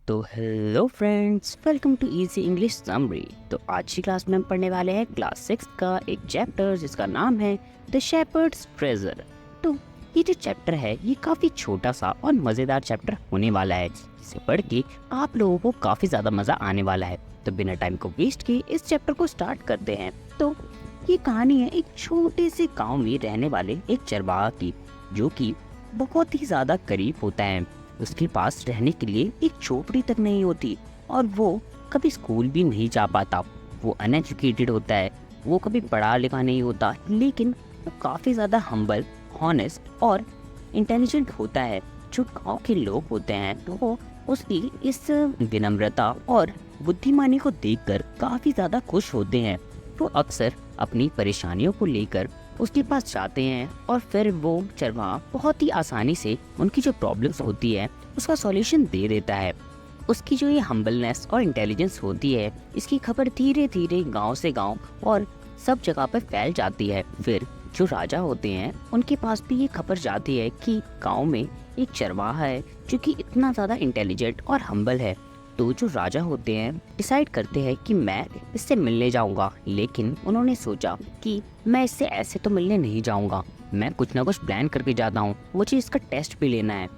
तो hello friends, welcome to easy English summary. तो आज की क्लास में हम पढ़ने वाले हैं क्लास 6 का एक चैप्टर जिसका नाम है द शेपर्ड्स ट्रेजर। तो ये जो चैप्टर है ये काफ़ी छोटा सा और मज़ेदार चैप्टर होने वाला है, जिसे पढ़ के आप लोगों को काफ़ी ज़्यादा मज़ा आने वाला है। तो बिना टाइम को वेस्ट किए इस चैप्टर को स्टार्ट करते हैं। तो ये कहानी है एक छोटे से गाँव में रहने वाले एक चरवाहा की, जो कि बहुत ही ज़्यादा गरीब होता है। उसके पास रहने के लिए एक झोपड़ी तक नहीं होती और वो कभी स्कूल भी नहीं जा पाता। वो अनएजुकेटेड होता है, वो कभी पढ़ा लिखा नहीं होता, लेकिन वो काफ़ी ज़्यादा हम्बल, हॉनेस्ट और इंटेलिजेंट होता है। जो गांव के लोग होते हैं तो वो उसकी इस विनम्रता और बुद्धिमानी को देखकर काफ़ी ज़्यादा खुश होते हैं। वो अक्सर अपनी परेशानियों को लेकर उसके पास जाते हैं और फिर वो चरवाहा बहुत ही आसानी से उनकी जो प्रॉब्लम्स होती है उसका सॉल्यूशन दे देता है। उसकी जो ये हम्बलनेस और इंटेलिजेंस होती है, इसकी खबर धीरे धीरे गांव से गांव और सब जगह पर फैल जाती है। फिर जो राजा होते हैं उनके पास भी ये खबर जाती है कि गांव में एक चरवाहा है जो कि इतना ज़्यादा इंटेलिजेंट और हम्बल है। तो जो राजा होते हैं डिसाइड करते हैं कि मैं इससे मिलने जाऊंगा, लेकिन उन्होंने सोचा कि मैं इससे ऐसे तो मिलने नहीं जाऊंगा, मैं कुछ ना कुछ प्लान करके जाता हूँ, मुझे इसका टेस्ट भी लेना है।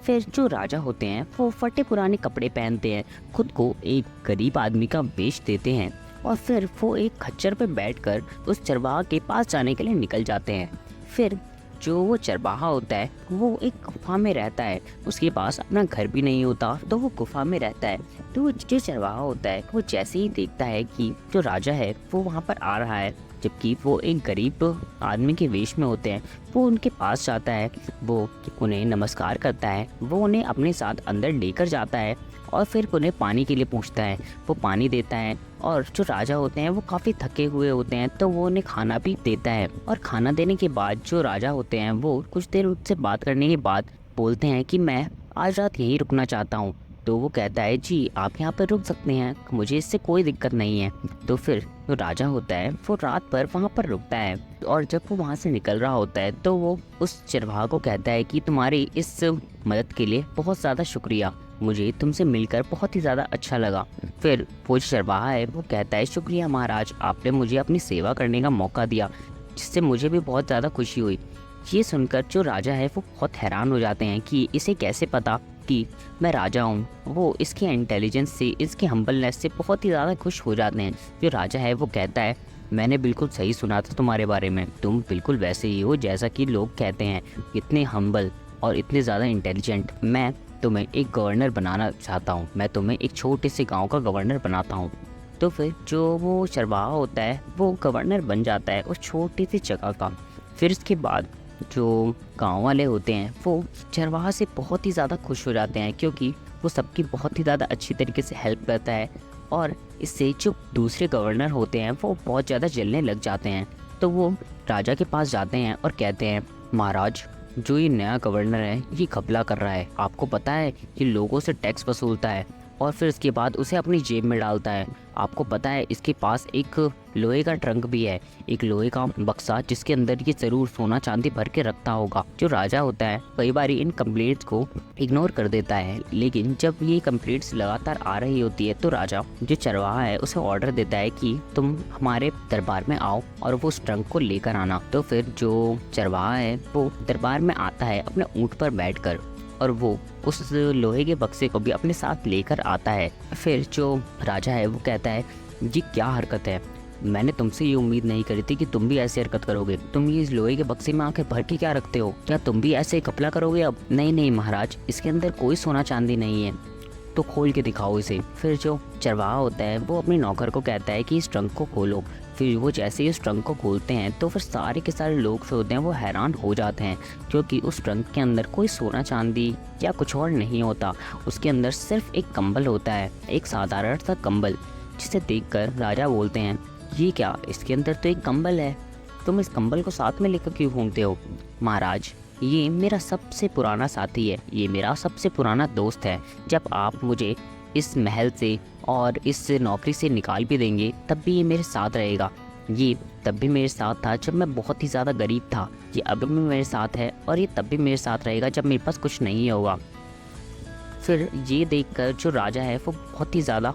फिर जो राजा होते हैं वो फटे पुराने कपड़े पहनते हैं, खुद को एक गरीब आदमी का वेश देते हैं और फिर वो एक खच्चर पर बैठकर उस चरवाहा के पास जाने के लिए निकल जाते हैं। फिर जो वो चरवाहा होता है वो एक गुफा में रहता है, उसके पास अपना घर भी नहीं होता, तो वो गुफा में रहता है। तो वो जो चरवाहा होता है वो जैसे ही देखता है कि जो राजा है वो वहाँ पर आ रहा है, जबकि वो एक गरीब आदमी के वेश में होते हैं, वो उनके पास जाता है, वो उन्हें नमस्कार करता है, वो उन्हें अपने साथ अंदर लेकर जाता है और फिर उन्हें पानी के लिए पूछता है। वो पानी देता है और जो राजा होते हैं वो काफ़ी थके हुए होते हैं, तो वो उन्हें खाना भी देता है। और खाना देने के बाद जो राजा होते हैं वो कुछ देर उससे बात करने के बाद बोलते हैं कि मैं आज रात यहीं रुकना चाहता हूँ। तो वो कहता है जी आप यहाँ पर रुक सकते हैं, मुझे इससे कोई दिक्कत नहीं है। तो फिर जो राजा होता है वो रात भर वहाँ पर रुकता है और जब वो वहाँ से निकल रहा होता है तो वो उस चरवाहा को कहता है कि तुम्हारी इस मदद के लिए बहुत ज़्यादा शुक्रिया, मुझे तुमसे मिलकर बहुत ही ज़्यादा अच्छा लगा। फिर वो जो चरवाहा है वो कहता है शुक्रिया महाराज, आपने मुझे अपनी सेवा करने का मौका दिया, जिससे मुझे भी बहुत ज़्यादा खुशी हुई। ये सुनकर जो राजा है वो बहुत हैरान हो जाते हैं कि इसे कैसे पता कि मैं राजा हूँ। वो इसके इंटेलिजेंस से, इसके हम्बलनेस से बहुत ही ज़्यादा खुश हो जाते हैं। जो राजा है वो कहता है मैंने बिल्कुल सही सुना था तुम्हारे बारे में, तुम बिल्कुल वैसे ही हो जैसा कि लोग कहते हैं, इतने हम्बल और इतने ज़्यादा इंटेलिजेंट। मैं तुम्हें एक गवर्नर बनाना चाहता हूँ, मैं तुम्हें एक छोटे से गांव का गवर्नर बनाता हूँ। तो फिर जो वो चरवाहा होता है वो गवर्नर बन जाता है उस छोटी सी जगह का। फिर इसके बाद जो गांव वाले होते हैं वो चरवाहा से बहुत ही ज़्यादा खुश हो जाते हैं, क्योंकि वो सबकी बहुत ही ज़्यादा अच्छी तरीके से हेल्प करता है और इससे जो दूसरे गवर्नर होते हैं वो बहुत ज़्यादा जलने लग जाते हैं। तो वो राजा के पास जाते हैं और कहते हैं महाराज, जो ये नया गवर्नर है ये घपला कर रहा है, आपको पता है ये लोगों से टैक्स वसूलता है और फिर इसके बाद उसे अपनी जेब में डालता है। आपको पता है इसके पास एक लोहे का ट्रंक भी है, एक लोहे का बक्सा, जिसके अंदर ये ज़रूर सोना चांदी भर के रखता होगा। जो राजा होता है कई बार इन कंप्लेंट्स को इग्नोर कर देता है, लेकिन जब ये कंप्लेंट्स लगातार आ रही होती है तो राजा जो चरवाहा है उसे ऑर्डर देता है कि तुम हमारे दरबार में आओ और वो उस ट्रंक को लेकर आना। तो फिर जो चरवाहा है वो दरबार में आता है अपने ऊँट पर बैठकर और वो उस लोहे के बक्से को भी अपने साथ लेकर आता है। फिर जो राजा है वो कहता है जी क्या हरकत है, मैंने तुमसे ये उम्मीद नहीं करी थी कि तुम भी ऐसी हरकत करोगे, तुम ये इस लोहे के बक्से में आके भर के क्या रखते हो, क्या तुम भी ऐसे घपला करोगे अब? नहीं नहीं महाराज, इसके अंदर कोई सोना चांदी नहीं है, तो खोल के दिखाओ इसे। फिर जो चरवाहा होता है वो अपने नौकर को कहता है कि इस ट्रंक को खोलो। फिर वो जैसे ही उस ट्रंक को खोलते हैं तो फिर सारे के सारे लोग जो होते हैं वो हैरान हो जाते हैं, क्योंकि उस ट्रंक के अंदर कोई सोना चांदी या कुछ और नहीं होता। उसके अंदर सिर्फ एक कंबल होता है, एक साधारण सा कंबल, जिसे देखकर राजा बोलते हैं ये क्या, इसके अंदर तो एक कंबल है, तुम इस कंबल को साथ में लेकर क्यों घूमते हो? महाराज, ये मेरा सबसे पुराना साथी है, ये मेरा सबसे पुराना दोस्त है, जब आप मुझे इस महल से और इस नौकरी से निकाल भी देंगे तब भी ये मेरे साथ रहेगा। ये तब भी मेरे साथ था जब मैं बहुत ही ज़्यादा गरीब था, ये अब भी मेरे साथ है और ये तब भी मेरे साथ रहेगा जब मेरे पास कुछ नहीं होगा। फिर ये देखकर जो राजा है वो बहुत ही ज़्यादा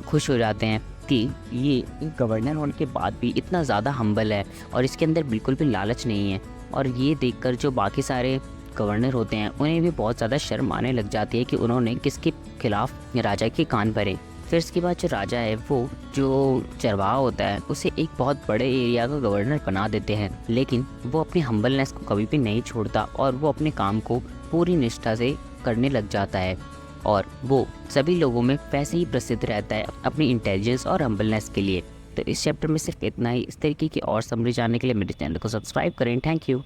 खुश हो जाते हैं कि ये गवर्नर होने के बाद भी इतना ज़्यादा हम्बल है और इसके अंदर बिल्कुल भी लालच नहीं है। और ये देखकर जो बाकी सारे गवर्नर होते हैं उन्हें भी बहुत ज़्यादा शर्म आने लग जाती है कि उन्होंने किसके खिलाफ राजा के कान भरे। फिर इसके बाद जो राजा है वो जो चरवाहा होता है उसे एक बहुत बड़े एरिया का गवर्नर बना देते हैं, लेकिन वो अपनी हम्बलनेस को कभी भी नहीं छोड़ता और वो अपने काम को पूरी निष्ठा से करने लग जाता है और वो सभी लोगों में वैसे ही प्रसिद्ध रहता है अपनी इंटेलिजेंस और हम्बलनेस के लिए। तो इस चैप्टर में सिर्फ इतना ही। इस तरीके की और समरी जानने के लिए मेरे चैनल को सब्सक्राइब करें। Thank you.